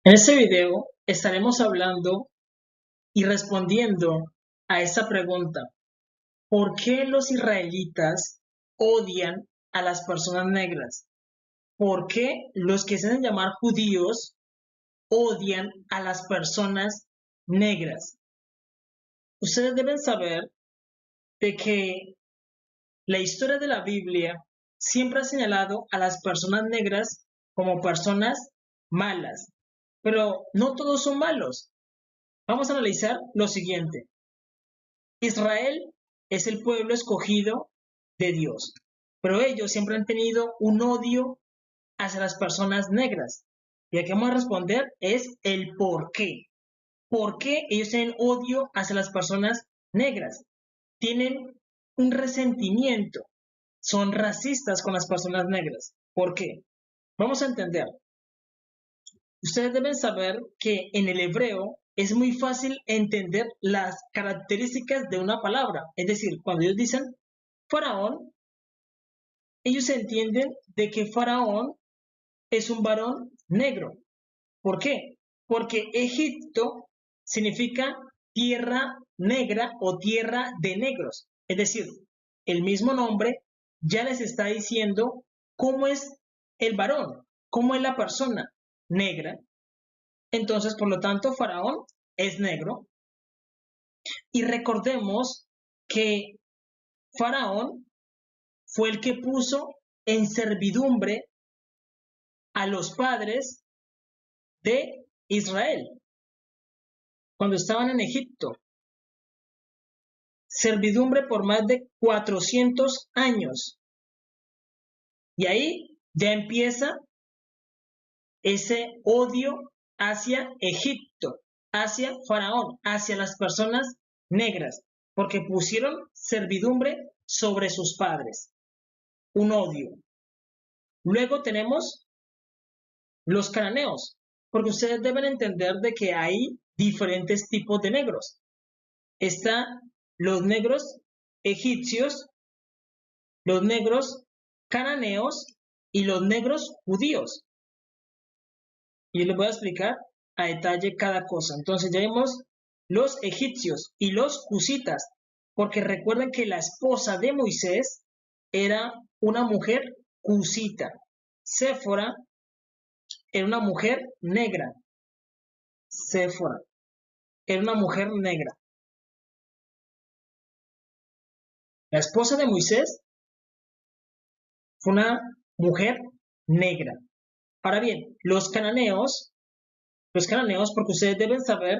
En este video estaremos hablando y respondiendo a esta pregunta: ¿por qué los israelitas odian a las personas negras? ¿Por qué los que se hacen llamar judíos odian a las personas negras? Ustedes deben saber de que la historia de la Biblia siempre ha señalado a las personas negras como personas malas, pero no todos son malos. Vamos a analizar lo siguiente. Israel es el pueblo escogido de Dios, pero ellos siempre han tenido un odio hacia las personas negras. Y aquí vamos a responder es el por qué. ¿Por qué ellos tienen odio hacia las personas negras? Tienen un resentimiento, son racistas con las personas negras. ¿Por qué? Vamos a entender. Ustedes deben saber que en el hebreo es muy fácil entender las características de una palabra. Es decir, cuando ellos dicen faraón, ellos entienden de que faraón es un varón negro. ¿Por qué? Porque Egipto significa tierra negra o tierra de negros. Es decir, el mismo nombre ya les está diciendo cómo es el varón, cómo es la persona negra. Entonces, por lo tanto, faraón es negro. Y recordemos que faraón fue el que puso en servidumbre a los padres de Israel cuando estaban en Egipto. Servidumbre por más de 400 años. Y ahí ya empieza ese odio hacia Egipto, hacia faraón, hacia las personas negras, porque pusieron servidumbre sobre sus padres. Un odio. Luego tenemos los cananeos, porque ustedes deben entender de que hay diferentes tipos de negros. Están los negros egipcios, los negros cananeos y los negros judíos. Y les voy a explicar a detalle cada cosa. Entonces ya vimos los egipcios y los cusitas, porque recuerden que la esposa de Moisés era una mujer cusita. Séfora era una mujer negra. Séfora era una mujer negra. La esposa de Moisés fue una mujer negra. Ahora bien, los cananeos, porque ustedes deben saber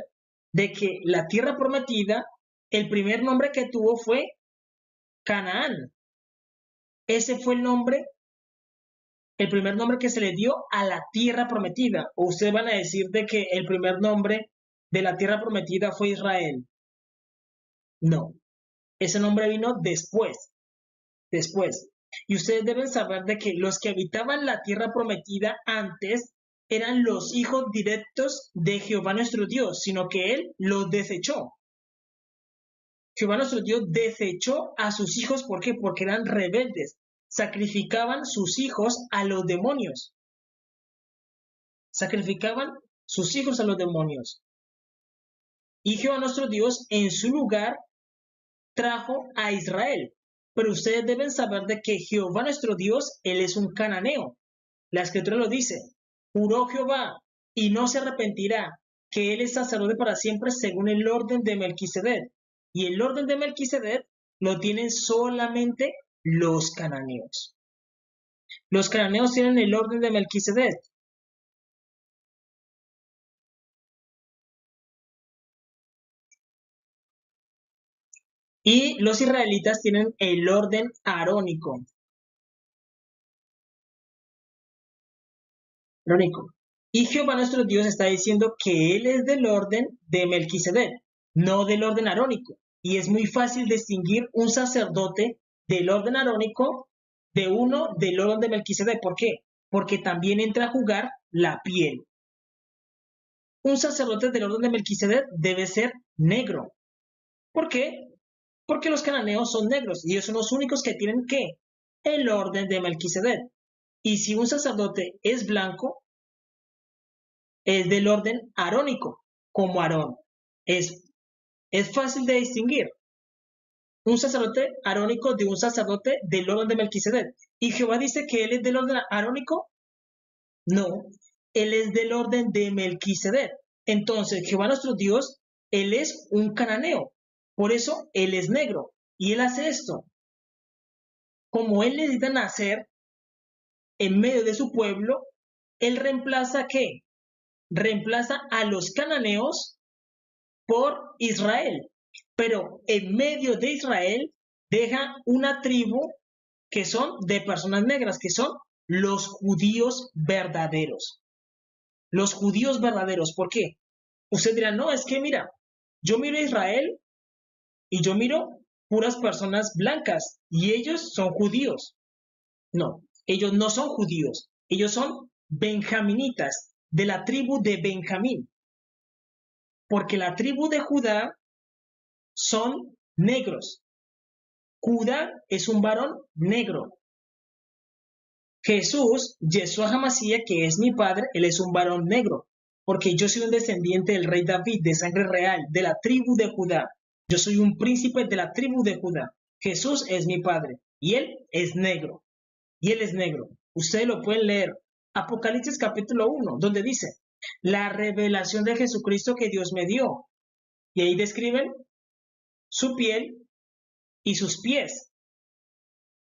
de que la tierra prometida, el primer nombre que tuvo fue Canaán. Ese fue el primer nombre que se le dio a la tierra prometida. O ustedes van a decir de que el primer nombre de la tierra prometida fue Israel. No, ese nombre vino después. Y ustedes deben saber de que los que habitaban la tierra prometida antes eran los hijos directos de Jehová nuestro Dios, sino que él los desechó. Jehová nuestro Dios desechó a sus hijos, ¿por qué? Porque eran rebeldes, sacrificaban sus hijos a los demonios. Sacrificaban sus hijos a los demonios. Y Jehová nuestro Dios en su lugar trajo a Israel. Pero ustedes deben saber de que Jehová nuestro Dios, él es un cananeo. La escritura lo dice: juró Jehová y no se arrepentirá, que él es sacerdote para siempre según el orden de Melquisedec. Y el orden de Melquisedec lo tienen solamente los cananeos. Los cananeos tienen el orden de Melquisedec. Y los israelitas tienen el orden arónico. Y Jehová nuestro Dios está diciendo que él es del orden de Melquisedec, no del orden arónico. Y es muy fácil distinguir un sacerdote del orden arónico de uno del orden de Melquisedec. ¿Por qué? Porque también entra a jugar la piel. Un sacerdote del orden de Melquisedec debe ser negro. ¿Por qué? Porque los cananeos son negros y ellos son los únicos que tienen ¿qué? El orden de Melquisedec. Y si un sacerdote es blanco, es del orden arónico, como Aarón. Es fácil de distinguir un sacerdote arónico de un sacerdote del orden de Melquisedec. ¿Y Jehová dice que él es del orden arónico? No, él es del orden de Melquisedec. Entonces, Jehová nuestro Dios, él es un cananeo. Por eso, él es negro. Y él hace esto. Como él necesita nacer en medio de su pueblo, él reemplaza ¿qué? Reemplaza a los cananeos por Israel. Pero en medio de Israel deja una tribu que son de personas negras, que son los judíos verdaderos. Los judíos verdaderos, ¿por qué? Usted dirá, no, es que mira, yo miro a Israel y yo miro puras personas blancas y ellos son judíos. No, ellos no son judíos, ellos son benjaminitas, de la tribu de Benjamín. Porque la tribu de Judá son negros. Judá es un varón negro. Jesús, Yeshua HaMashiach, que es mi padre, él es un varón negro. Porque yo soy un descendiente del rey David, de sangre real, de la tribu de Judá. Yo soy un príncipe de la tribu de Judá. Jesús es mi padre y él es negro. Y él es negro. Ustedes lo pueden leer. Apocalipsis capítulo 1, donde dice, la revelación de Jesucristo que Dios me dio. Y ahí describen su piel y sus pies,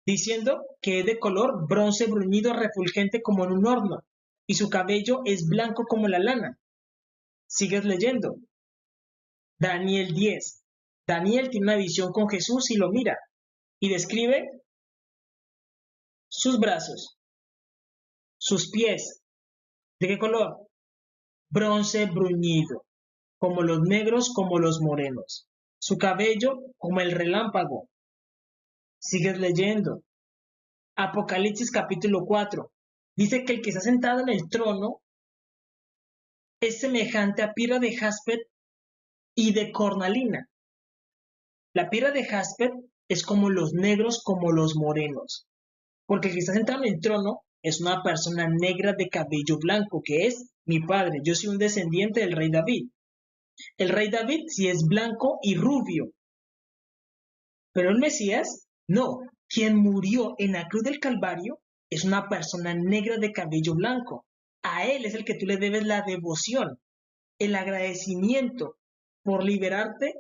diciendo que es de color bronce bruñido refulgente como en un horno, y su cabello es blanco como la lana. Sigues leyendo. Daniel 10. Daniel tiene una visión con Jesús y lo mira, y describe sus brazos, sus pies. ¿De qué color? Bronce bruñido, como los negros, como los morenos. Su cabello como el relámpago. Sigues leyendo. Apocalipsis capítulo 4. Dice que el que está sentado en el trono es semejante a piedra de jaspe y de cornalina. La piedra de jaspe es como los negros, como los morenos. Porque el que está sentado en el trono es una persona negra de cabello blanco, que es mi padre. Yo soy un descendiente del rey David. El rey David sí es blanco y rubio. Pero el Mesías, no. Quien murió en la cruz del Calvario es una persona negra de cabello blanco. A él es el que tú le debes la devoción, el agradecimiento por liberarte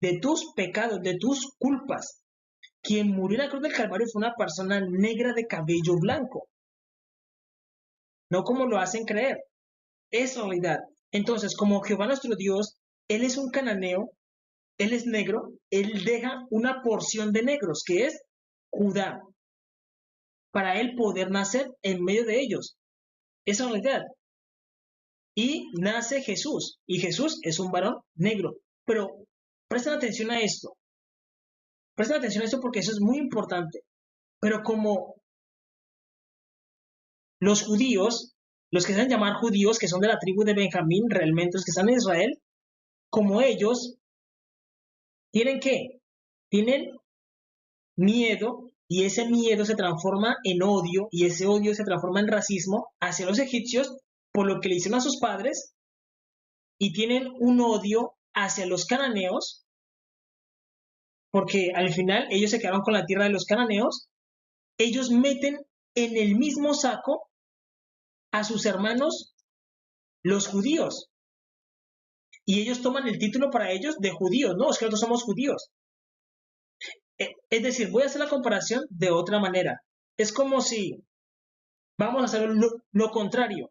de tus pecados, de tus culpas. Quien murió en la cruz del Calvario fue una persona negra de cabello blanco. No como lo hacen creer. Es realidad. Entonces, como Jehová nuestro Dios, él es un cananeo, él es negro, él deja una porción de negros, que es Judá, para él poder nacer en medio de ellos. Esa es la realidad. Y nace Jesús, y Jesús es un varón negro. Pero presten atención a esto. Presten atención a esto porque eso es muy importante. Pero como los judíos, los que se hacen llamar judíos, que son de la tribu de Benjamín, realmente los que están en Israel, como ellos, ¿tienen qué? Tienen miedo, y ese miedo se transforma en odio, y ese odio se transforma en racismo hacia los egipcios por lo que le hicieron a sus padres, y tienen un odio hacia los cananeos, porque al final ellos se quedaron con la tierra de los cananeos. Ellos meten en el mismo saco a sus hermanos, los judíos, y ellos toman el título para ellos de judíos. No, es que nosotros somos judíos. Es decir, voy a hacer la comparación de otra manera. Es como si vamos a hacer lo contrario.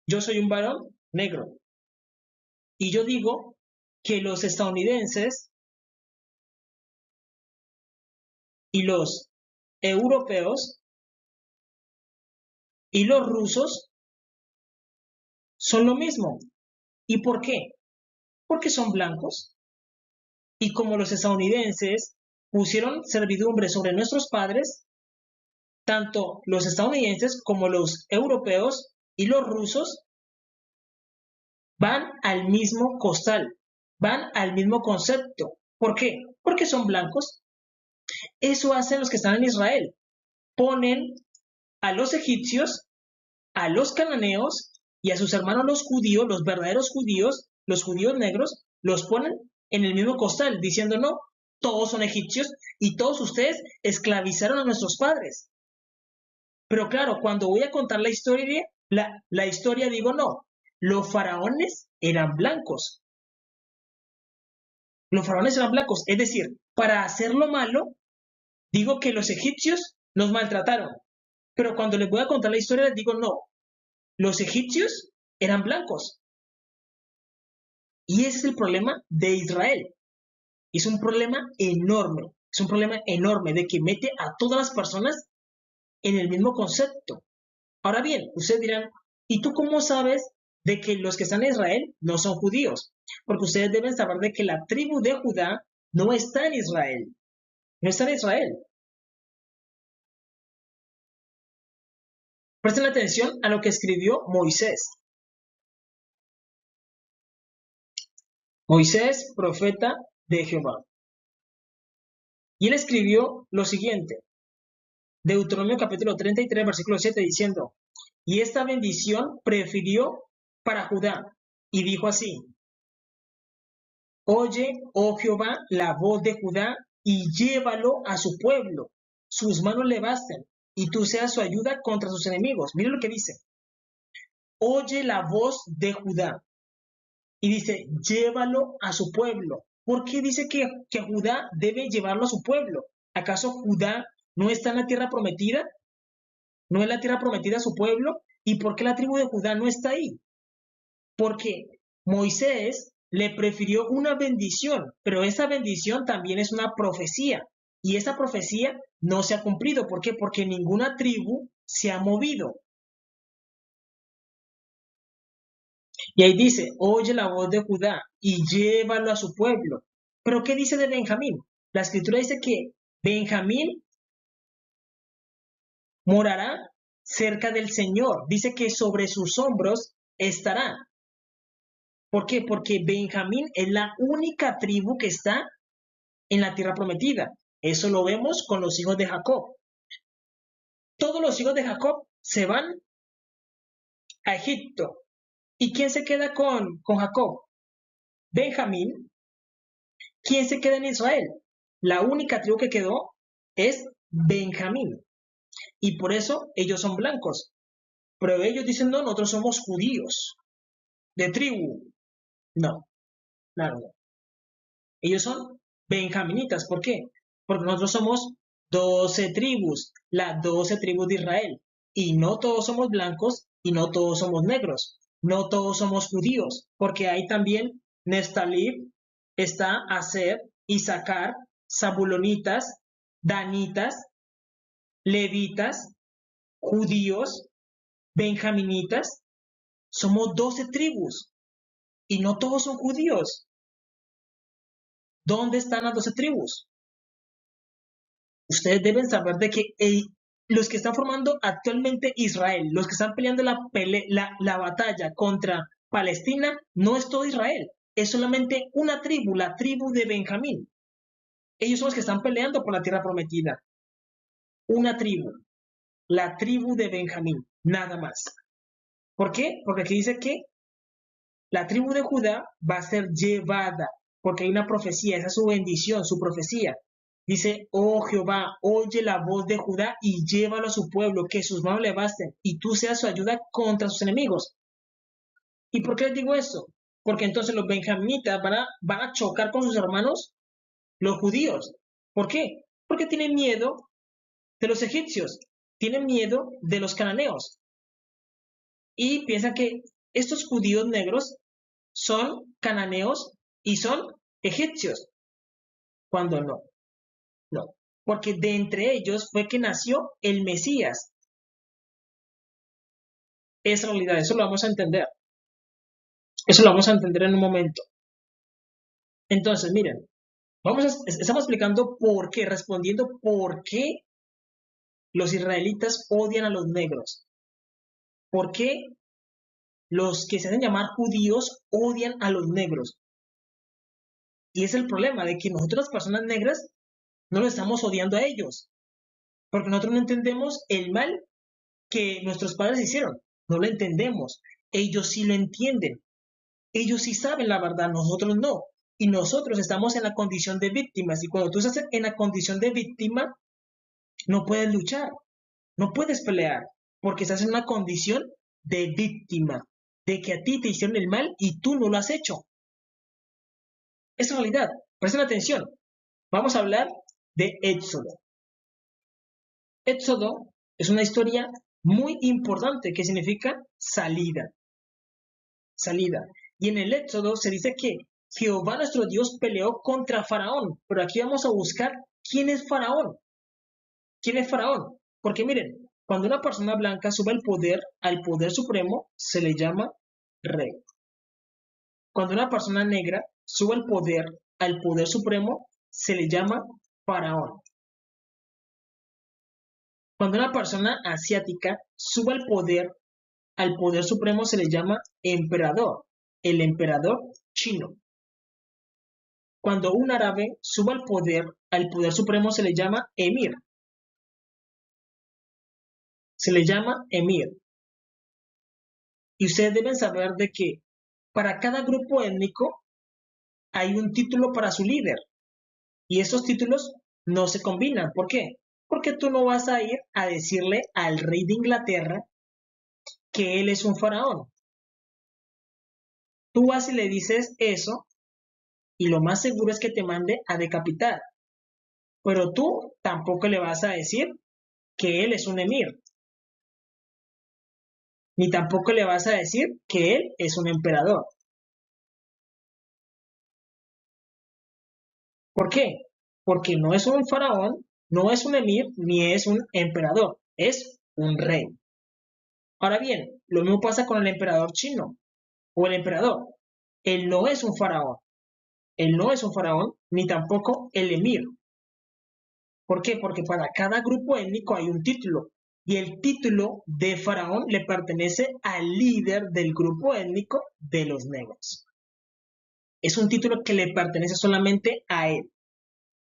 Yo soy un varón negro y yo digo que los estadounidenses y los europeos y los rusos son lo mismo. ¿Y por qué? Porque son blancos. Y como los estadounidenses pusieron servidumbre sobre nuestros padres, tanto los estadounidenses como los europeos y los rusos van al mismo costal, van al mismo concepto. ¿Por qué? Porque son blancos. Eso hacen los que están en Israel. Ponen a los egipcios, a los cananeos y a sus hermanos los judíos, los verdaderos judíos, los judíos negros, los ponen en el mismo costal, diciendo, no, todos son egipcios y todos ustedes esclavizaron a nuestros padres. Pero claro, cuando voy a contar la historia digo, no, los faraones eran blancos. Los faraones eran blancos, es decir, para hacerlo malo, digo que los egipcios nos maltrataron. Pero cuando les voy a contar la historia, les digo, no, los egipcios eran blancos. Y ese es el problema de Israel. Es un problema enorme. Es un problema enorme de que mete a todas las personas en el mismo concepto. Ahora bien, ustedes dirán, ¿y tú cómo sabes de que los que están en Israel no son judíos? Porque ustedes deben saber de que la tribu de Judá no está en Israel. No está en Israel. Presten atención a lo que escribió Moisés. Moisés, profeta de Jehová. Y él escribió lo siguiente. Deuteronomio capítulo 33, versículo 7, diciendo, y esta bendición prefirió para Judá, y dijo así, oye, oh Jehová, la voz de Judá, y llévalo a su pueblo, sus manos le basten, y tú seas su ayuda contra sus enemigos. Miren lo que dice, oye la voz de Judá, y dice, llévalo a su pueblo. ¿Por qué dice que Judá debe llevarlo a su pueblo? ¿Acaso Judá no está en la tierra prometida? ¿No es la tierra prometida a su pueblo? ¿Y por qué la tribu de Judá no está ahí? Porque Moisés le prefirió una bendición, pero esa bendición también es una profecía. Y esa profecía no se ha cumplido. ¿Por qué? Porque ninguna tribu se ha movido. Y ahí dice, oye la voz de Judá y llévalo a su pueblo. ¿Pero qué dice de Benjamín? La escritura dice que Benjamín morará cerca del Señor. Dice que sobre sus hombros estará. ¿Por qué? Porque Benjamín es la única tribu que está en la tierra prometida. Eso lo vemos con los hijos de Jacob. Todos los hijos de Jacob se van a Egipto. ¿Y quién se queda con Jacob? Benjamín. ¿Quién se queda en Israel? La única tribu que quedó es Benjamín. Y por eso ellos son blancos. Pero ellos dicen, no, nosotros somos judíos, de tribu. No, claro, no. Ellos son benjaminitas. ¿Por qué? Porque nosotros somos 12 tribus, las 12 tribus de Israel. Y no todos somos blancos y no todos somos negros. No todos somos judíos, porque hay también Neftalí, está Aser, Isaacar, Zabulonitas, Danitas, Levitas, judíos, benjaminitas. Somos 12 tribus y no todos son judíos. ¿Dónde están las 12 tribus? Ustedes deben saber de que los que están formando actualmente Israel, los que están peleando la batalla contra Palestina, no es todo Israel, es solamente una tribu, la tribu de Benjamín. Ellos son los que están peleando por la tierra prometida. Una tribu, la tribu de Benjamín, nada más. ¿Por qué? Porque aquí dice que la tribu de Judá va a ser llevada, porque hay una profecía, esa es su bendición, su profecía. Dice, oh Jehová, oye la voz de Judá y llévalo a su pueblo, que sus manos le basten, y tú seas su ayuda contra sus enemigos. ¿Y por qué les digo eso? Porque entonces los benjaminitas van a chocar con sus hermanos, los judíos. ¿Por qué? Porque tienen miedo de los egipcios, tienen miedo de los cananeos. Y piensan que estos judíos negros son cananeos y son egipcios, cuando no. No, porque de entre ellos fue que nació el Mesías. Es realidad, eso lo vamos a entender. Eso lo vamos a entender en un momento. Entonces, miren, estamos explicando por qué, respondiendo por qué los israelitas odian a los negros. ¿Por qué los que se hacen llamar judíos odian a los negros? Y es el problema de que nosotros, las personas negras, no lo estamos odiando a ellos, porque nosotros no entendemos el mal que nuestros padres hicieron, no lo entendemos. Ellos sí lo entienden. Ellos sí saben la verdad, nosotros no. Y nosotros estamos en la condición de víctimas. Y cuando tú estás en la condición de víctima, no puedes luchar, no puedes pelear, porque estás en una condición de víctima, de que a ti te hicieron el mal y tú no lo has hecho. Es realidad. Presten atención. Vamos a hablar de Éxodo. Éxodo es una historia muy importante que significa salida. Salida. Y en el Éxodo se dice que Jehová nuestro Dios peleó contra Faraón. Pero aquí vamos a buscar quién es Faraón. ¿Quién es Faraón? Porque miren, cuando una persona blanca sube al poder supremo, se le llama rey. Cuando una persona negra sube al poder supremo, se le llama faraón. Cuando una persona asiática sube al poder supremo, se le llama emperador, el emperador chino. Cuando un árabe sube al poder supremo, se le llama emir. Se le llama emir. Y ustedes deben saber de que para cada grupo étnico hay un título para su líder. Y esos títulos no se combinan. ¿Por qué? Porque tú no vas a ir a decirle al rey de Inglaterra que él es un faraón. Tú vas y le dices eso y lo más seguro es que te mande a decapitar. Pero tú tampoco le vas a decir que él es un emir. Ni tampoco le vas a decir que él es un emperador. ¿Por qué? Porque no es un faraón, no es un emir, ni es un emperador. Es un rey. Ahora bien, lo mismo pasa con el emperador chino o el emperador. Él no es un faraón. Él no es un faraón, ni tampoco el emir. ¿Por qué? Porque para cada grupo étnico hay un título. Y el título de faraón le pertenece al líder del grupo étnico de los negros. Es un título que le pertenece solamente a él.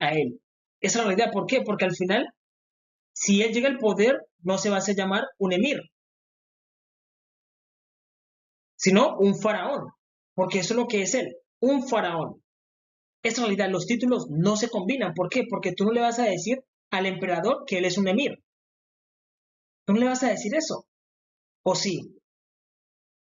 A él. Esa es la realidad. ¿Por qué? Porque al final, si él llega al poder, no se va a hacer llamar un emir, sino un faraón. Porque eso es lo que es él, un faraón. Es realidad, los títulos no se combinan. ¿Por qué? Porque tú no le vas a decir al emperador que él es un emir. Tú no le vas a decir eso. ¿O sí?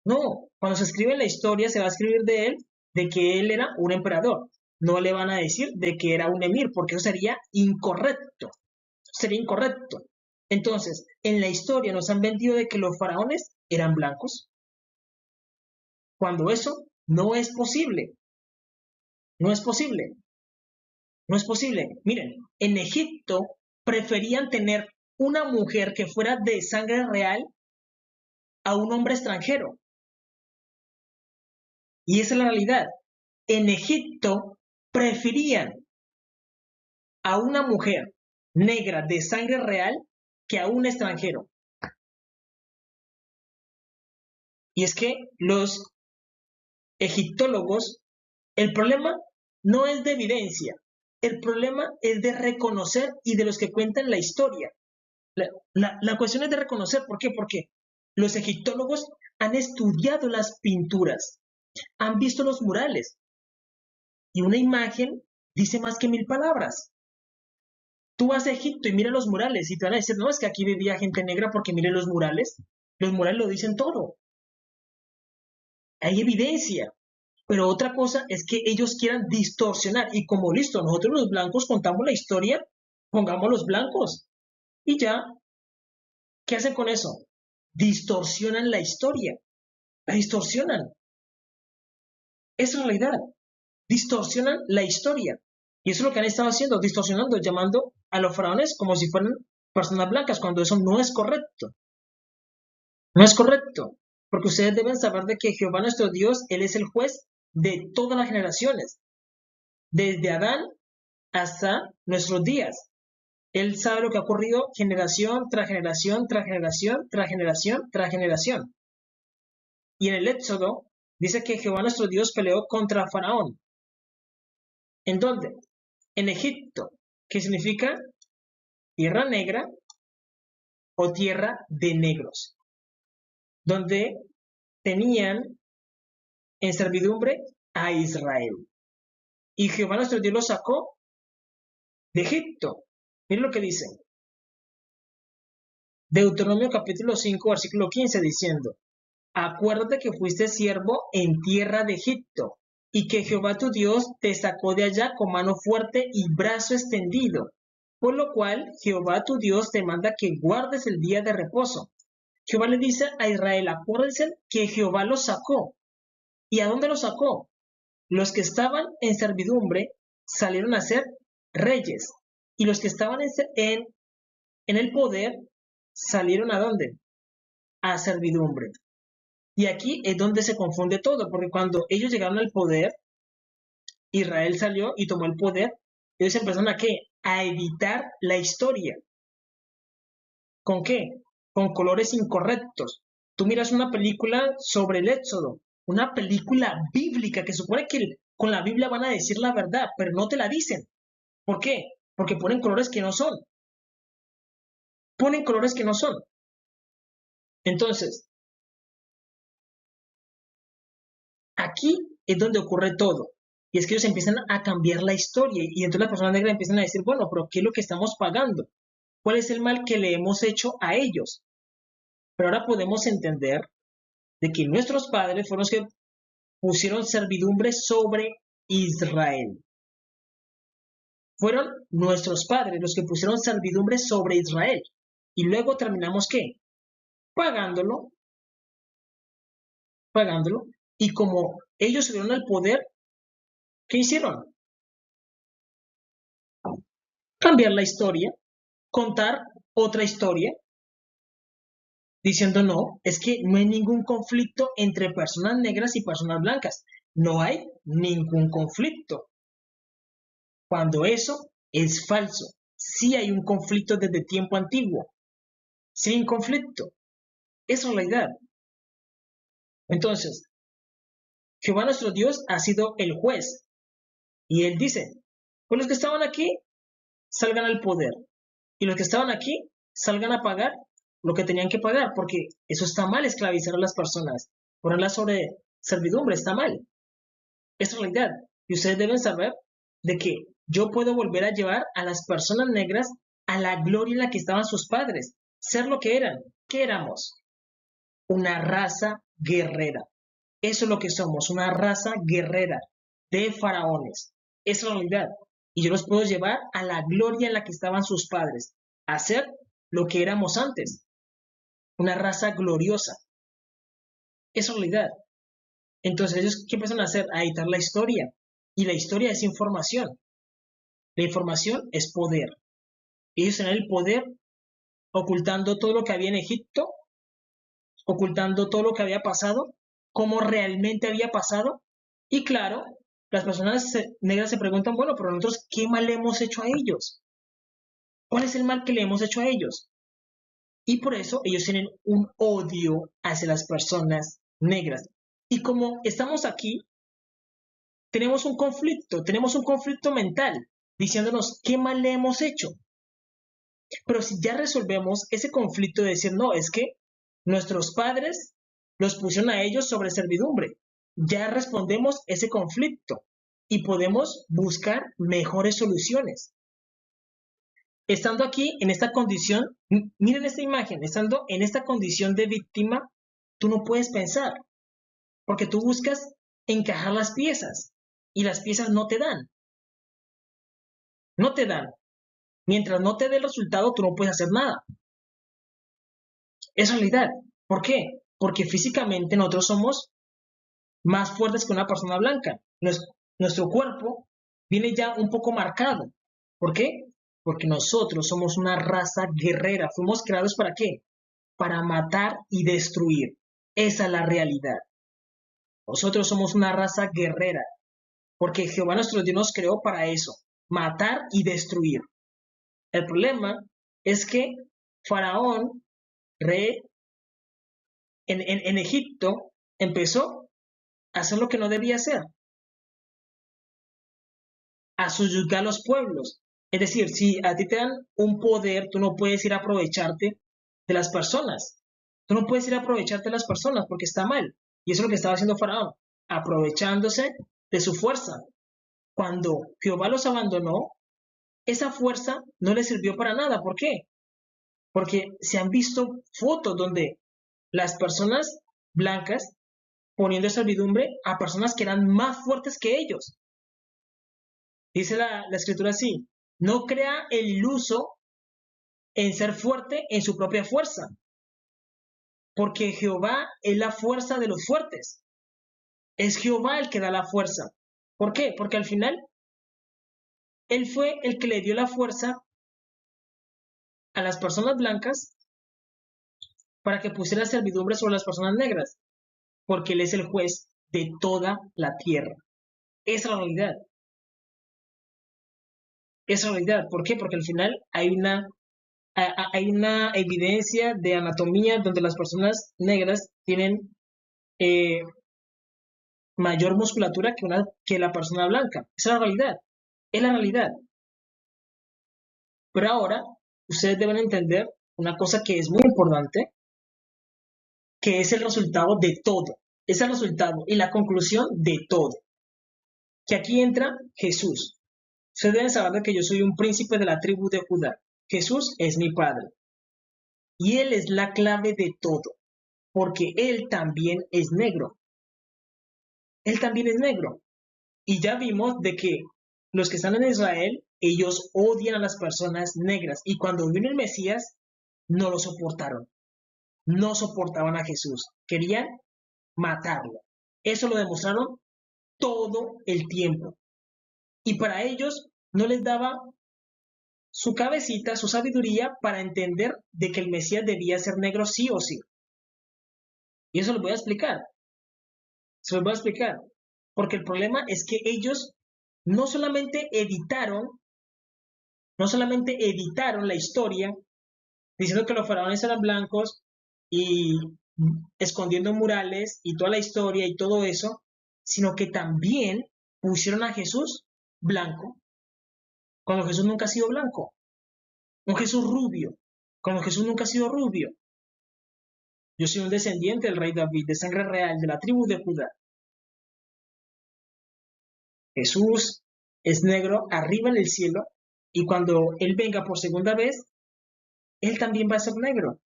No. Cuando se escribe en la historia, se va a escribir de él de que él era un emperador. No le van a decir de que era un emir, porque eso sería incorrecto. Sería incorrecto. Entonces, en la historia nos han vendido de que los faraones eran blancos, cuando eso no es posible. No es posible. No es posible. Miren, en Egipto preferían tener una mujer que fuera de sangre real a un hombre extranjero. Y esa es la realidad. En Egipto preferían a una mujer negra de sangre real que a un extranjero. Y es que los egiptólogos, el problema no es de evidencia, el problema es de reconocer y de los que cuentan la historia. La cuestión es de reconocer. ¿Por qué? Porque los egiptólogos han estudiado las pinturas, han visto los murales y una imagen dice más que 1000 palabras. Tú vas a Egipto y mira los murales y te van a decir, no, es que aquí vivía gente negra porque mire los murales lo dicen todo. Hay evidencia. Pero otra cosa es que ellos quieran distorsionar y como listo, nosotros los blancos contamos la historia, pongamos los blancos y ya. ¿Qué hacen con eso? Distorsionan la historia, la distorsionan. Es realidad, distorsionan la historia. Y eso es lo que han estado haciendo, distorsionando, llamando a los faraones como si fueran personas blancas, cuando eso no es correcto. No es correcto, porque ustedes deben saber de que Jehová nuestro Dios, Él es el juez de todas las generaciones, desde Adán hasta nuestros días. Él sabe lo que ha ocurrido generación tras generación, tras generación, tras generación, tras generación. Y en el Éxodo dice que Jehová nuestro Dios peleó contra Faraón. ¿En dónde? En Egipto, que significa tierra negra o tierra de negros, donde tenían en servidumbre a Israel. Y Jehová nuestro Dios los sacó de Egipto. Miren lo que dice. Deuteronomio capítulo 5, versículo 15, diciendo: acuérdate que fuiste siervo en tierra de Egipto, y que Jehová tu Dios te sacó de allá con mano fuerte y brazo extendido. Por lo cual Jehová tu Dios te manda que guardes el día de reposo. Jehová le dice a Israel: acuérdense que Jehová los sacó. ¿Y a dónde los sacó? Los que estaban en servidumbre salieron a ser reyes, y los que estaban en el poder salieron ¿a dónde? A servidumbre. Y aquí es donde se confunde todo, porque cuando ellos llegaron al poder, Israel salió y tomó el poder, ellos empezaron ¿a qué? A editar la historia. ¿Con qué? Con colores incorrectos. Tú miras una película sobre el Éxodo, una película bíblica que supone que con la Biblia van a decir la verdad, pero no te la dicen. ¿Por qué? Porque ponen colores que no son. Ponen colores que no son. Entonces, aquí es donde ocurre todo. Y es que ellos empiezan a cambiar la historia y entonces las personas negras empiezan a decir, bueno, pero ¿qué es lo que estamos pagando? ¿Cuál es el mal que le hemos hecho a ellos? Pero ahora podemos entender de que nuestros padres fueron los que pusieron servidumbre sobre Israel. Fueron nuestros padres los que pusieron servidumbre sobre Israel. Y luego terminamos ¿qué? Pagándolo. Y como ellos subieron al poder, ¿qué hicieron? Cambiar la historia, contar otra historia, diciendo no, es que no hay ningún conflicto entre personas negras y personas blancas. No hay ningún conflicto. Cuando eso es falso. Sí hay un conflicto desde tiempo antiguo. Sí hay un conflicto. Es realidad. Entonces, Jehová nuestro Dios ha sido el juez. Y él dice, pues los que estaban aquí, salgan al poder. Y los que estaban aquí, salgan a pagar lo que tenían que pagar, porque eso está mal, esclavizar a las personas, ponerlas sobre servidumbre, está mal. Es realidad. Y ustedes deben saber de que yo puedo volver a llevar a las personas negras a la gloria en la que estaban sus padres, ser lo que eran. ¿Qué éramos? Una raza guerrera. Eso es lo que somos, una raza guerrera de faraones. Es realidad. Y yo los puedo llevar a la gloria en la que estaban sus padres, a ser lo que éramos antes, una raza gloriosa. Es realidad. Entonces ellos, ¿qué empiezan a hacer? A editar la historia. Y la historia es información. La información es poder. Ellos tenían el poder ocultando todo lo que había en Egipto, ocultando todo lo que había pasado, cómo realmente había pasado. Y claro, las personas negras se preguntan, bueno, pero nosotros, ¿qué mal le hemos hecho a ellos? ¿Cuál es el mal que le hemos hecho a ellos? Y por eso ellos tienen un odio hacia las personas negras. Y como estamos aquí, tenemos un conflicto mental, diciéndonos qué mal le hemos hecho. Pero si ya resolvemos ese conflicto de decir, no, es que nuestros padres los pusieron a ellos sobre servidumbre, ya respondemos ese conflicto y podemos buscar mejores soluciones. Estando aquí en esta condición, miren esta imagen, estando en esta condición de víctima, tú no puedes pensar, porque tú buscas encajar las piezas y las piezas no te dan. No te dan. Mientras no te dé el resultado, tú no puedes hacer nada. Es realidad. ¿Por qué? Porque físicamente nosotros somos más fuertes que una persona blanca. Nuestro cuerpo viene ya un poco marcado. ¿Por qué? Porque nosotros somos una raza guerrera. Fuimos creados ¿para qué? Para matar y destruir. Esa es la realidad. Nosotros somos una raza guerrera. Porque Jehová nuestro Dios nos creó para eso. Matar y destruir. El problema es que Faraón, rey en Egipto, empezó a hacer lo que no debía hacer. A subyugar a los pueblos. Es decir, si a ti te dan un poder, tú no puedes ir a aprovecharte de las personas. Tú no puedes ir a aprovecharte de las personas porque está mal. Y eso es lo que estaba haciendo Faraón, aprovechándose de su fuerza. Cuando Jehová los abandonó, esa fuerza no les sirvió para nada. ¿Por qué? Porque se han visto fotos donde las personas blancas poniendo servidumbre a personas que eran más fuertes que ellos. Dice la escritura así, no crea el iluso en ser fuerte en su propia fuerza, porque Jehová es la fuerza de los fuertes. Es Jehová el que da la fuerza. ¿Por qué? Porque al final Él fue el que le dio la fuerza a las personas blancas para que pusiera servidumbre sobre las personas negras, porque Él es el juez de toda la tierra. Esa es la realidad. Esa es la realidad. ¿Por qué? Porque al final hay una evidencia de anatomía donde las personas negras tienen eh, mayor musculatura que la persona blanca. Esa es la realidad. Es la realidad. Pero ahora ustedes deben entender una cosa que es muy importante, que es el resultado de todo. Es el resultado y la conclusión de todo. Que aquí entra Jesús. Ustedes deben saber de que yo soy un príncipe de la tribu de Judá. Jesús es mi padre. Y Él es la clave de todo, porque Él también es negro. Él también es negro. Y ya vimos de que los que están en Israel, ellos odian a las personas negras. Y cuando vino el Mesías, no lo soportaron. No soportaban a Jesús. Querían matarlo. Eso lo demostraron todo el tiempo. Y para ellos no les daba su cabecita, su sabiduría para entender de que el Mesías debía ser negro sí o sí. Y eso lo voy a explicar. Se los voy a explicar. Porque el problema es que ellos no solamente editaron la historia diciendo que los faraones eran blancos y escondiendo murales y toda la historia y todo eso, sino que también pusieron a Jesús blanco, cuando Jesús nunca ha sido blanco, un Jesús rubio, cuando Jesús nunca ha sido rubio. Yo soy un descendiente del rey David, de sangre real, de la tribu de Judá. Jesús es negro arriba en el cielo y cuando Él venga por segunda vez, Él también va a ser negro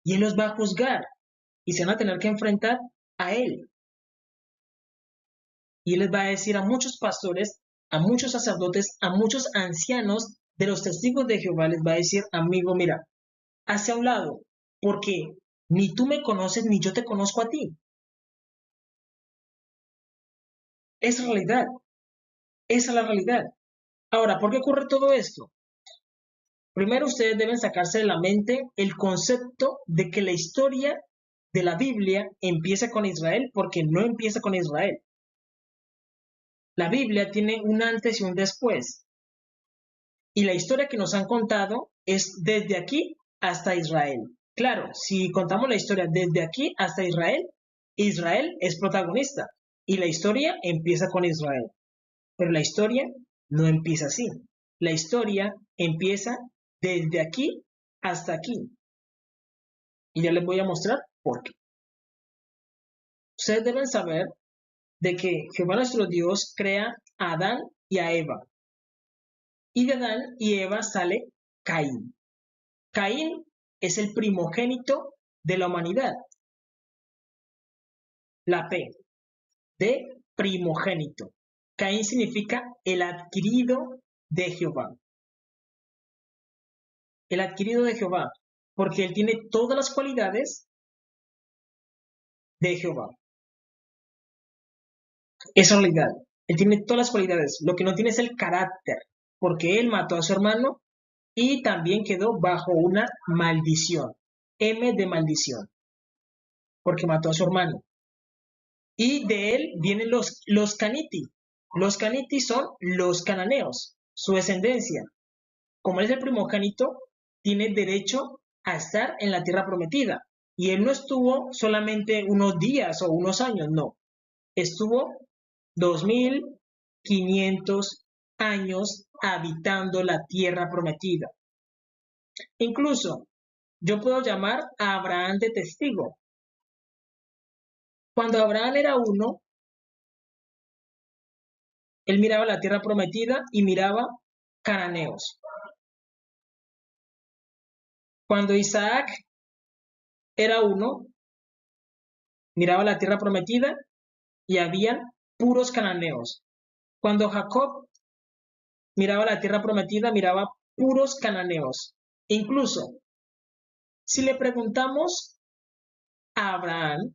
y Él los va a juzgar y se van a tener que enfrentar a Él. Y Él les va a decir a muchos pastores, a muchos sacerdotes, a muchos ancianos de los testigos de Jehová, les va a decir, amigo, mira, hacia un lado, porque ni tú me conoces ni yo te conozco a ti. Es realidad, esa es la realidad. Ahora, ¿por qué ocurre todo esto? Primero ustedes deben sacarse de la mente el concepto de que la historia de la Biblia empieza con Israel, porque no empieza con Israel. La Biblia tiene un antes y un después. Y la historia que nos han contado es desde aquí hasta Israel. Claro, si contamos la historia desde aquí hasta Israel, Israel es protagonista y la historia empieza con Israel. Pero la historia no empieza así. La historia empieza desde aquí hasta aquí. Y ya les voy a mostrar por qué. Ustedes deben saber de que Jehová nuestro Dios crea a Adán y a Eva. Y de Adán y Eva sale Caín. Caín es el primogénito de la humanidad. La P de primogénito. Caín significa el adquirido de Jehová. El adquirido de Jehová, porque él tiene todas las cualidades de Jehová. Es realidad. Él tiene todas las cualidades. Lo que no tiene es el carácter, porque él mató a su hermano y también quedó bajo una maldición. M de maldición, porque mató a su hermano. Y de él vienen los caniti. Los caniti son los cananeos, su descendencia. Como él es el primogénito, tiene derecho a estar en la tierra prometida. Y él no estuvo solamente unos días o unos años, no. Estuvo 2500 años habitando la tierra prometida. Incluso yo puedo llamar a Abraham de testigo, Cuando Abraham era uno, él miraba la tierra prometida y miraba cananeos. Cuando Isaac era uno, miraba la tierra prometida y habían puros cananeos. Cuando Jacob miraba la tierra prometida, miraba puros cananeos. Incluso, si le preguntamos a Abraham,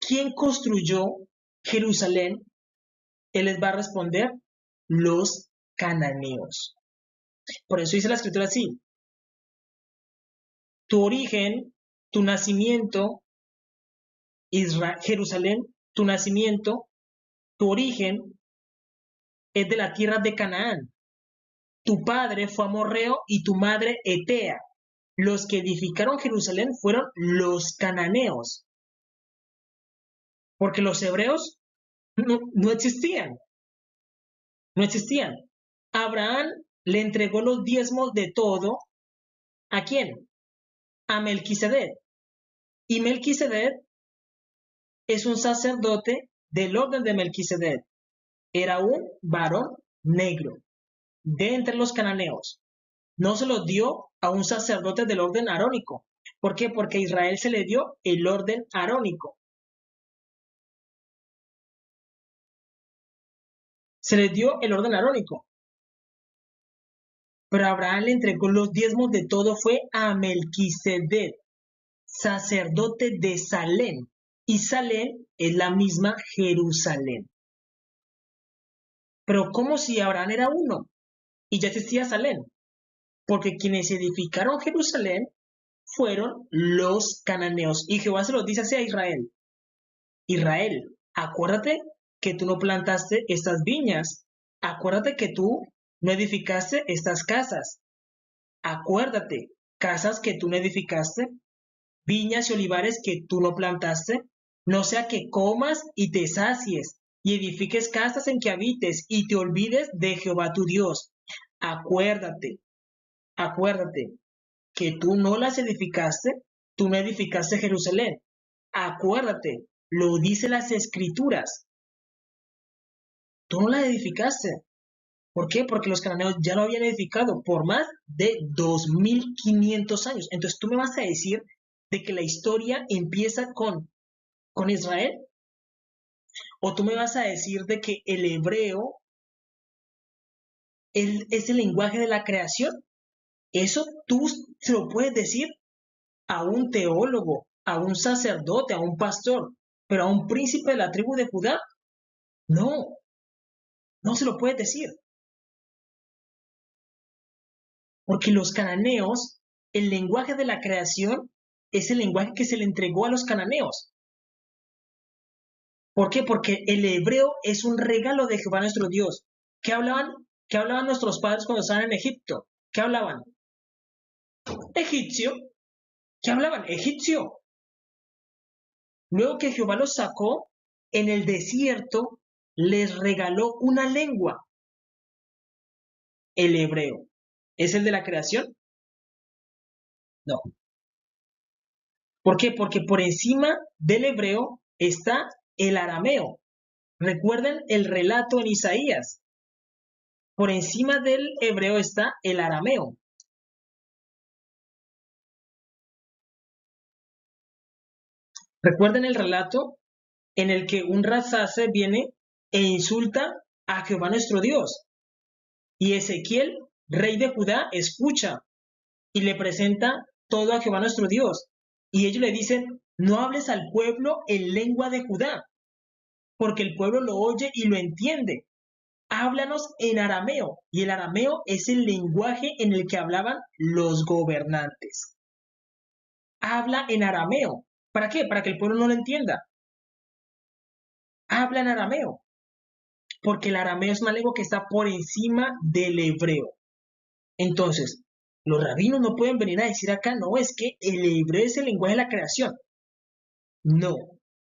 ¿quién construyó Jerusalén? Él les va a responder, los cananeos. Por eso dice la escritura así, tu origen, tu nacimiento, Jerusalén, tu nacimiento, tu origen es de la tierra de Canaán. Tu padre fue amorreo y tu madre etea. Los que edificaron Jerusalén fueron los cananeos, porque los hebreos no existían, no existían. Abraham le entregó los diezmos de todo, ¿a quién? A Melquisedec. Y Melquisedec es un sacerdote del orden de Melquisedec. Era un varón negro de entre los cananeos. No se los dio a un sacerdote del orden arónico. ¿Por qué? Porque a Israel se le dio el orden arónico. Se le dio el orden arónico. Pero Abraham le entregó los diezmos de todo fue a Melquisedec, sacerdote de Salem. Y Salem es la misma Jerusalén. Pero ¿cómo si Abraham era uno y ya existía Salem? Porque quienes edificaron Jerusalén fueron los cananeos. Y Jehová se los dice así a Israel. Israel, acuérdate que tú no plantaste estas viñas. Acuérdate que tú no edificaste estas casas. Acuérdate, casas que tú no edificaste, viñas y olivares que tú no plantaste, no sea que comas y te sacies y edifiques casas en que habites y te olvides de Jehová tu Dios. Acuérdate que tú no las edificaste, tú no edificaste Jerusalén. Acuérdate, lo dice las escrituras. Tú no la edificaste. ¿Por qué? Porque los cananeos ya lo habían edificado por más de 2500 años. Entonces tú me vas a decir de que la historia empieza con Israel, o tú me vas a decir de que el hebreo es el lenguaje de la creación. Eso tú se lo puedes decir a un teólogo, a un sacerdote, a un pastor, pero a un príncipe de la tribu de Judá, no, no se lo puedes decir. Porque los cananeos, el lenguaje de la creación es el lenguaje que se le entregó a los cananeos. ¿Por qué? Porque el hebreo es un regalo de Jehová nuestro Dios. ¿Qué hablaban nuestros padres cuando estaban en Egipto? ¿Qué hablaban? Egipcio. ¿Qué hablaban? Egipcio. Luego que Jehová los sacó en el desierto, les regaló una lengua. El hebreo. ¿Es el de la creación? No. ¿Por qué? Porque por encima del hebreo está el arameo. Recuerden el relato en Isaías. Por encima del hebreo está el arameo. Recuerden el relato en el que un Rabsace viene e insulta a Jehová nuestro Dios. Y Ezequiel, rey de Judá, escucha y le presenta todo a Jehová nuestro Dios. Y ellos le dicen, no hables al pueblo en lengua de Judá, porque el pueblo lo oye y lo entiende. Háblanos en arameo. Y el arameo es el lenguaje en el que hablaban los gobernantes. Habla en arameo. ¿Para qué? Para que el pueblo no lo entienda. Habla en arameo. Porque el arameo es una lengua que está por encima del hebreo. Entonces, los rabinos no pueden venir a decir acá, no, es que el hebreo es el lenguaje de la creación. No,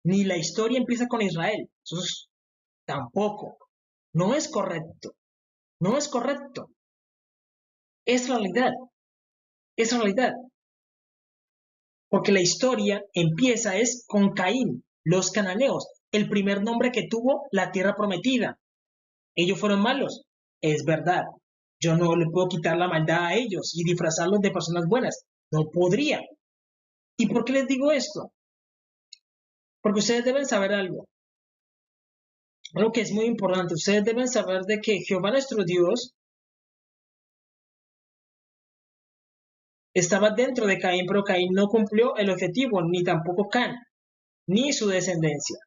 ni la historia empieza con Israel. Eso tampoco. No es correcto. No es correcto. Es realidad. Es realidad. Porque la historia empieza es con Caín, los cananeos, el primer nombre que tuvo la tierra prometida. Ellos fueron malos, es verdad. Yo no le puedo quitar la maldad a ellos y disfrazarlos de personas buenas. No podría. ¿Y por qué les digo esto? Porque ustedes deben saber algo que es muy importante. Ustedes deben saber de que Jehová nuestro Dios estaba dentro de Caín, pero Caín no cumplió el objetivo, ni tampoco Can, ni su descendencia.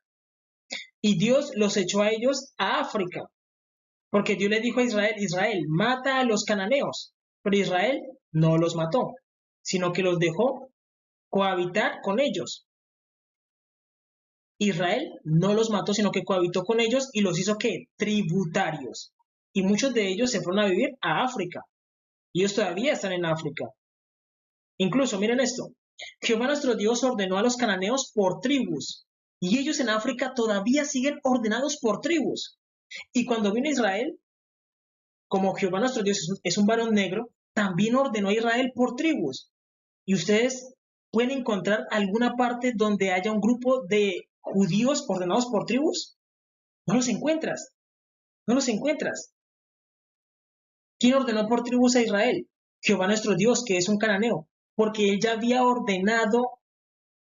Y Dios los echó a ellos a África, porque Dios le dijo a Israel, Israel, mata a los cananeos, pero Israel no los mató, sino que los dejó cohabitar con ellos. Israel no los mató, sino que cohabitó con ellos y los hizo ¿qué? Tributarios. Y muchos de ellos se fueron a vivir a África. Y ellos todavía están en África. Incluso, miren esto. Jehová nuestro Dios ordenó a los cananeos por tribus. Y ellos en África todavía siguen ordenados por tribus. Y cuando vino Israel, como Jehová nuestro Dios es un varón negro, también ordenó a Israel por tribus. Y ustedes pueden encontrar alguna parte donde haya un grupo de judíos ordenados por tribus. No los encuentras. No los encuentras. ¿Quién ordenó por tribus a Israel? Jehová nuestro Dios, que es un cananeo, porque él ya había ordenado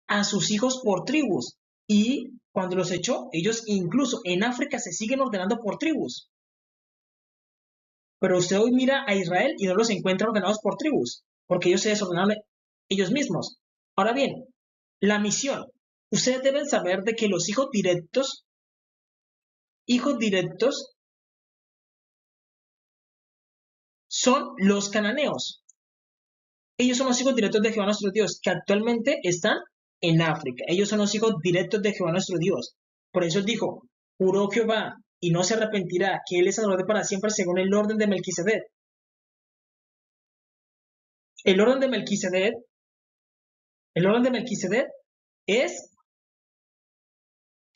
a sus hijos por tribus. Y cuando los echó, ellos incluso en África se siguen ordenando por tribus. Pero usted hoy mira a Israel y no los encuentra ordenados por tribus, porque ellos se desordenaron ellos mismos. Ahora bien, la misión. Ustedes deben saber de que los hijos directos son los cananeos. Ellos son los hijos directos de Jehová nuestro Dios, que actualmente están en África. Ellos son los hijos directos de Jehová nuestro Dios. Por eso él dijo, juró Jehová y no se arrepentirá, que él es sacerdote para siempre según el orden de Melquisedec. El orden de Melquisedec es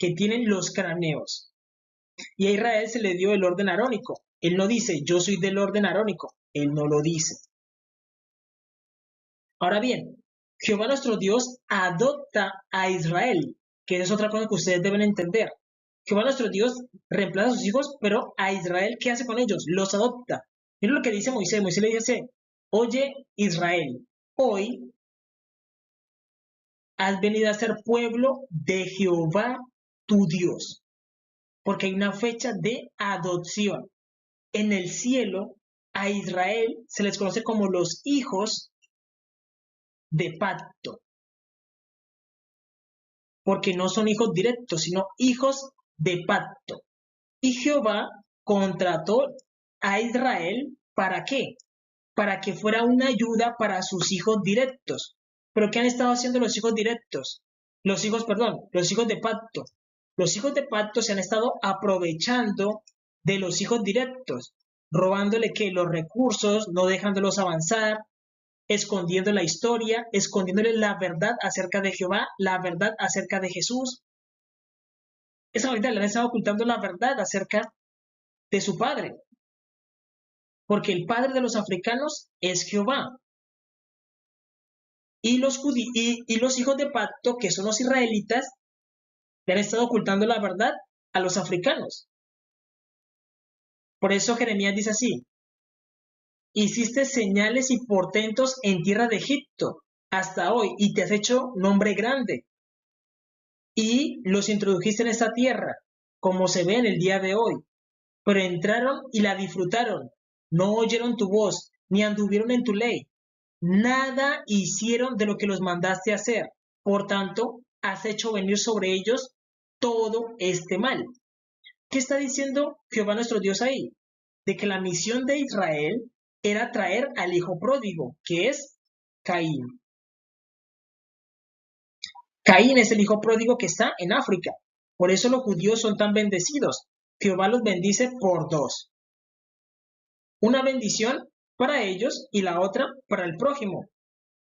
que tienen los cananeos. Y a Israel se le dio el orden arónico. Él no dice, yo soy del orden arónico. Él no lo dice. Ahora bien, Jehová nuestro Dios adopta a Israel, que es otra cosa que ustedes deben entender. Jehová nuestro Dios reemplaza a sus hijos, pero a Israel, ¿qué hace con ellos? Los adopta. Miren lo que dice Moisés. Moisés le dice, oye Israel, hoy has venido a ser pueblo de Jehová tu Dios, porque hay una fecha de adopción. En el cielo, a Israel se les conoce como los hijos de pacto, porque no son hijos directos, sino hijos de pacto. Y Jehová contrató a Israel, ¿para qué? Para que fuera una ayuda para sus hijos directos. ¿Pero qué han estado haciendo los hijos directos? Los hijos de pacto. Los hijos de pacto se han estado aprovechando de los hijos directos, robándole que los recursos, no dejándolos avanzar, escondiendo la historia, escondiéndole la verdad acerca de Jehová, la verdad acerca de Jesús. Esa verdad le han estado ocultando la verdad acerca de su padre, porque el padre de los africanos es Jehová. Y los hijos de pacto, que son los israelitas, le han estado ocultando la verdad a los africanos. Por eso Jeremías dice así, hiciste señales y portentos en tierra de Egipto hasta hoy y te has hecho nombre grande. Y los introdujiste en esta tierra, como se ve en el día de hoy. Pero entraron y la disfrutaron, no oyeron tu voz, ni anduvieron en tu ley. Nada hicieron de lo que los mandaste hacer. Por tanto, has hecho venir sobre ellos todo este mal. ¿Qué está diciendo Jehová nuestro Dios ahí? De que la misión de Israel era traer al hijo pródigo, que es Caín. Caín es el hijo pródigo que está en África. Por eso los judíos son tan bendecidos. Jehová los bendice por dos. Una bendición para ellos y la otra para el prójimo.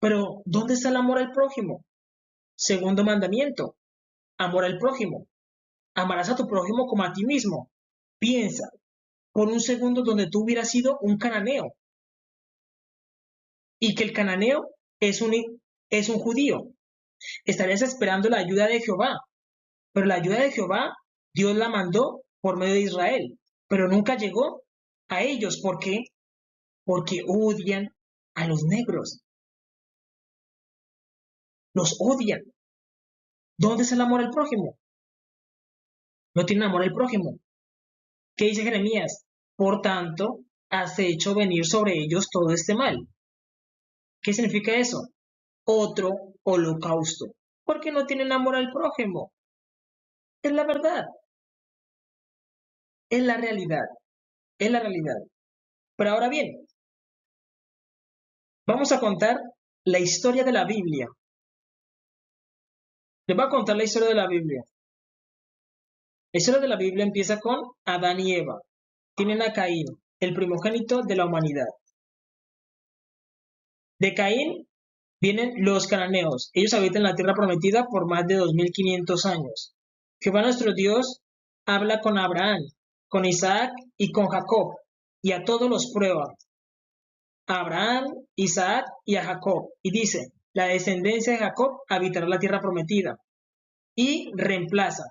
Pero, ¿dónde está el amor al prójimo? Segundo mandamiento, amor al prójimo. Amarás a tu prójimo como a ti mismo. Piensa por un segundo donde tú hubieras sido un cananeo y que el cananeo es un judío. Estarías esperando la ayuda de Jehová, pero la ayuda de Jehová Dios la mandó por medio de Israel, pero nunca llegó a ellos. ¿Por qué? Porque odian a los negros, los odian. ¿Dónde es el amor al prójimo? No tienen amor al prójimo. ¿Qué dice Jeremías? Por tanto, has hecho venir sobre ellos todo este mal. ¿Qué significa eso? Otro holocausto. Porque no tienen amor al prójimo. Es la verdad, es la realidad, es la realidad. Pero ahora bien, vamos a contar la historia de la Biblia. Les voy a contar la historia de la Biblia. La historia de la Biblia empieza con Adán y Eva. Tienen a Caín, el primogénito de la humanidad. De Caín vienen los cananeos. Ellos habitan la tierra prometida por más de 2500 años. Jehová nuestro Dios habla con Abraham, con Isaac y con Jacob, y a todos los prueba. A Abraham, Isaac y a Jacob. Y dice, la descendencia de Jacob habitará la tierra prometida. Y reemplaza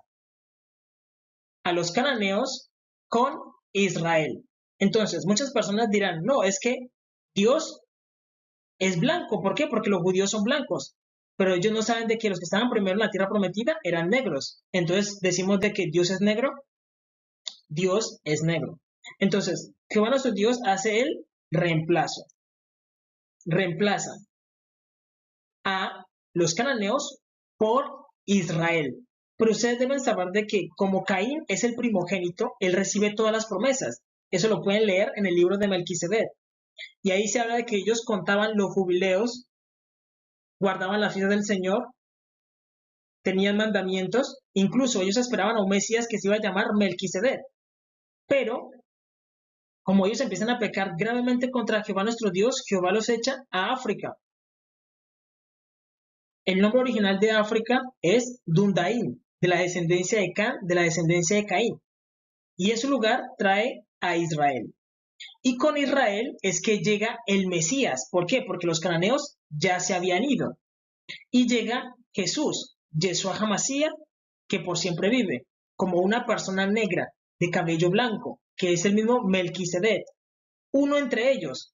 a los cananeos con Israel. Entonces, muchas personas dirán, no, es que Dios es blanco. ¿Por qué? Porque los judíos son blancos. Pero ellos no saben de que los que estaban primero en la tierra prometida eran negros. Entonces, decimos de que Dios es negro. Dios es negro. Entonces, Jehová nuestro Dios hace el reemplazo. Reemplaza a los cananeos por Israel. Pero ustedes deben saber de que como Caín es el primogénito, él recibe todas las promesas. Eso lo pueden leer en el libro de Melquisedec. Y ahí se habla de que ellos contaban los jubileos, guardaban la fiesta del Señor, tenían mandamientos, incluso ellos esperaban a un Mesías que se iba a llamar Melquisedec. Pero como ellos empiezan a pecar gravemente contra Jehová nuestro Dios, Jehová los echa a África. El nombre original de África es Dundaín, de la descendencia de Can, de la descendencia de Caín. Y en su lugar trae a Israel. Y con Israel es que llega el Mesías. ¿Por qué? Porque los cananeos ya se habían ido. Y llega Jesús, Yeshua Hamashiach, que por siempre vive, como una persona negra, de cabello blanco, que es el mismo Melquisedec, uno entre ellos.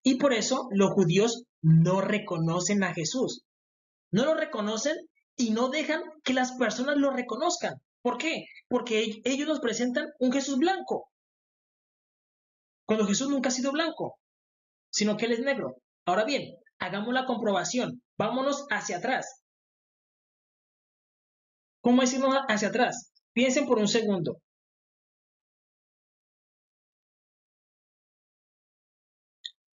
Y por eso los judíos no reconocen a Jesús. No lo reconocen y no dejan que las personas lo reconozcan. ¿Por qué? Porque ellos nos presentan un Jesús blanco, cuando Jesús nunca ha sido blanco, sino que Él es negro. Ahora bien, hagamos la comprobación. Vámonos hacia atrás. ¿Cómo decimos hacia atrás? Piensen por un segundo.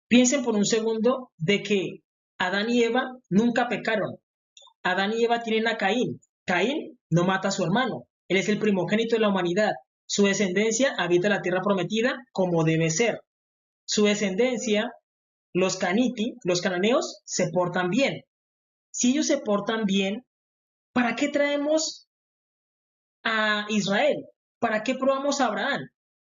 Piensen por un segundo de que Adán y Eva nunca pecaron. Adán y Eva tienen a Caín. Caín no mata a su hermano. Él es el primogénito de la humanidad. Su descendencia habita la tierra prometida como debe ser. Su descendencia, los caniti, los cananeos, se portan bien. Si ellos se portan bien, ¿para qué traemos a Israel? ¿Para qué probamos a Abraham?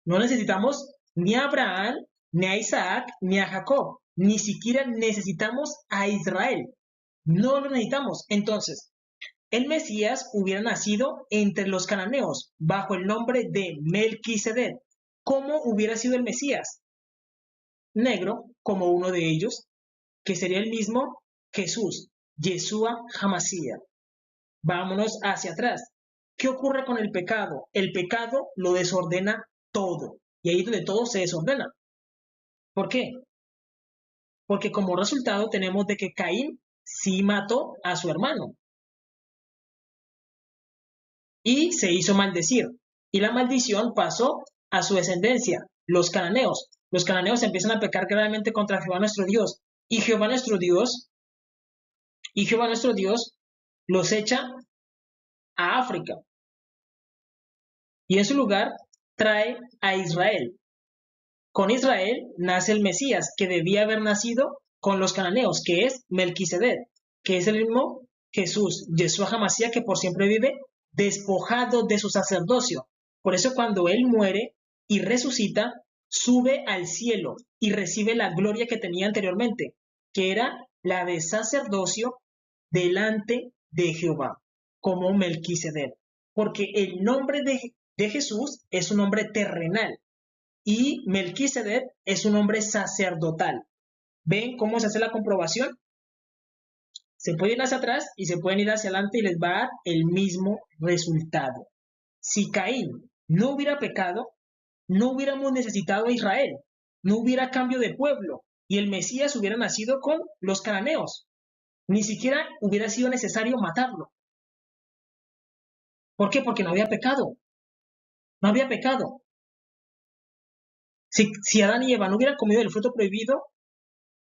No necesitamos ni a Abraham, ni a Isaac, ni a Jacob. Ni siquiera necesitamos a Israel. No lo necesitamos. Entonces, el Mesías hubiera nacido entre los cananeos bajo el nombre de Melquisedec. ¿Cómo hubiera sido el Mesías? Negro, como uno de ellos, que sería el mismo Jesús, Yeshua Hamashiach. Vámonos hacia atrás. ¿Qué ocurre con el pecado? El pecado lo desordena todo. Y ahí es donde todo se desordena. ¿Por qué? Porque como resultado tenemos de que Caín sí mató a su hermano. Y se hizo maldecir. Y la maldición pasó a su descendencia, los cananeos. Los cananeos empiezan a pecar gravemente contra Jehová nuestro Dios. Y Jehová nuestro Dios los echa a África. Y en su lugar trae a Israel. Con Israel nace el Mesías, que debía haber nacido con los cananeos, que es Melquisedec, que es el mismo Jesús, Yeshua Hamashiach, que por siempre vive despojado de su sacerdocio. Por eso cuando Él muere y resucita, sube al cielo y recibe la gloria que tenía anteriormente, que era la de sacerdocio delante de Jehová, como Melquisedec, porque el nombre de Jesús es un nombre terrenal y Melquisedec es un nombre sacerdotal. ¿Ven cómo se hace la comprobación? Se pueden ir hacia atrás y se pueden ir hacia adelante y les va a dar el mismo resultado. Si Caín no hubiera pecado, no hubiéramos necesitado a Israel, no hubiera cambio de pueblo y el Mesías hubiera nacido con los cananeos. Ni siquiera hubiera sido necesario matarlo. ¿Por qué? Porque no había pecado. No había pecado. Si Adán y Eva no hubieran comido el fruto prohibido,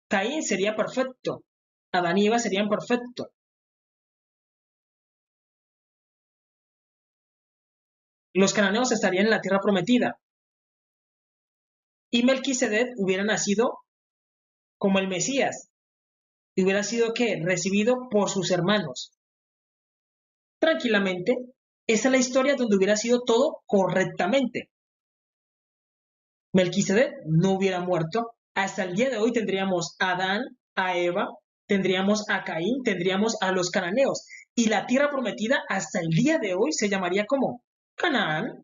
Caín sería perfecto. Adán y Eva serían perfectos. Los cananeos estarían en la tierra prometida. Y Melquisedec hubiera nacido como el Mesías. Y hubiera sido, ¿qué? Recibido por sus hermanos. Tranquilamente, esa es la historia donde hubiera sido todo correctamente. Melquisedec no hubiera muerto. Hasta el día de hoy tendríamos a Adán, a Eva, tendríamos a Caín, tendríamos a los cananeos. Y la tierra prometida hasta el día de hoy se llamaría como Canaán.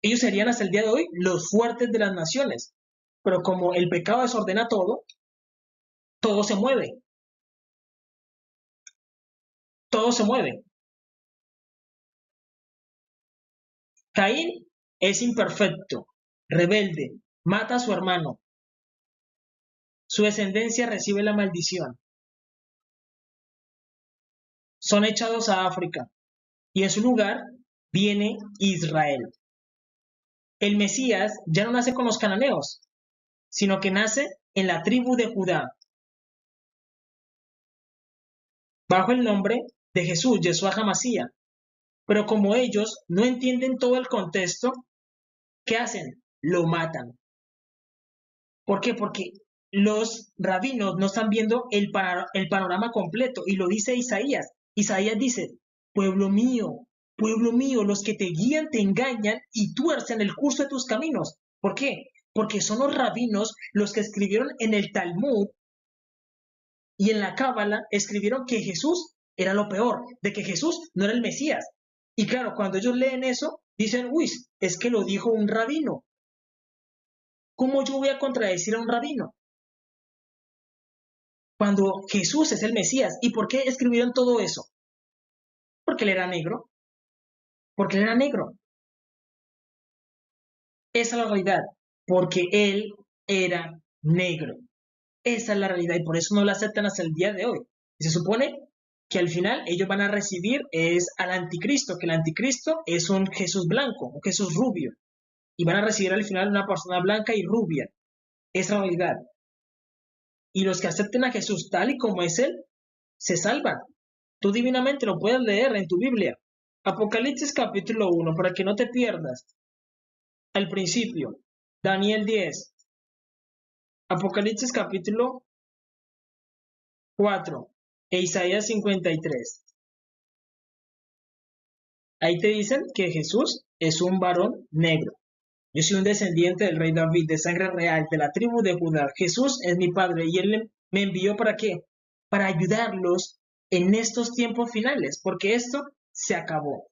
Ellos serían hasta el día de hoy los fuertes de las naciones. Pero como el pecado desordena todo, todo se mueve. Todo se mueve. Caín es imperfecto, rebelde, mata a su hermano. Su descendencia recibe la maldición. Son echados a África y en su lugar viene Israel. El Mesías ya no nace con los cananeos, sino que nace en la tribu de Judá, bajo el nombre de Jesús, Yeshua HaMashiach. Pero como ellos no entienden todo el contexto, ¿qué hacen? Lo matan. ¿Por qué? Porque los rabinos no están viendo el panorama completo, y lo dice Isaías. Isaías dice, pueblo mío, los que te guían te engañan y tuercen el curso de tus caminos. ¿Por qué? Porque son los rabinos los que escribieron en el Talmud y en la Cábala, escribieron que Jesús era lo peor, de que Jesús no era el Mesías. Y claro, cuando ellos leen eso, dicen, uy, es que lo dijo un rabino. ¿Cómo yo voy a contradecir a un rabino? Cuando Jesús es el Mesías. ¿Y por qué escribieron todo eso? Porque él era negro. Porque él era negro. Esa es la realidad. Porque él era negro. Esa es la realidad y por eso no la aceptan hasta el día de hoy. Y se supone que al final ellos van a recibir es al anticristo, que el anticristo es un Jesús blanco, un Jesús rubio. Y van a recibir al final una persona blanca y rubia. Esa es la realidad. Y los que acepten a Jesús tal y como es él, se salvan. Tú divinamente lo puedes leer en tu Biblia. Apocalipsis capítulo 1, para que no te pierdas. Al principio, Daniel 10. Apocalipsis capítulo 4 e Isaías 53. Ahí te dicen que Jesús es un varón negro. Yo soy un descendiente del rey David, de sangre real, de la tribu de Judá. Jesús es mi padre y él me envió ¿para qué? Para ayudarlos en estos tiempos finales, porque esto se acabó.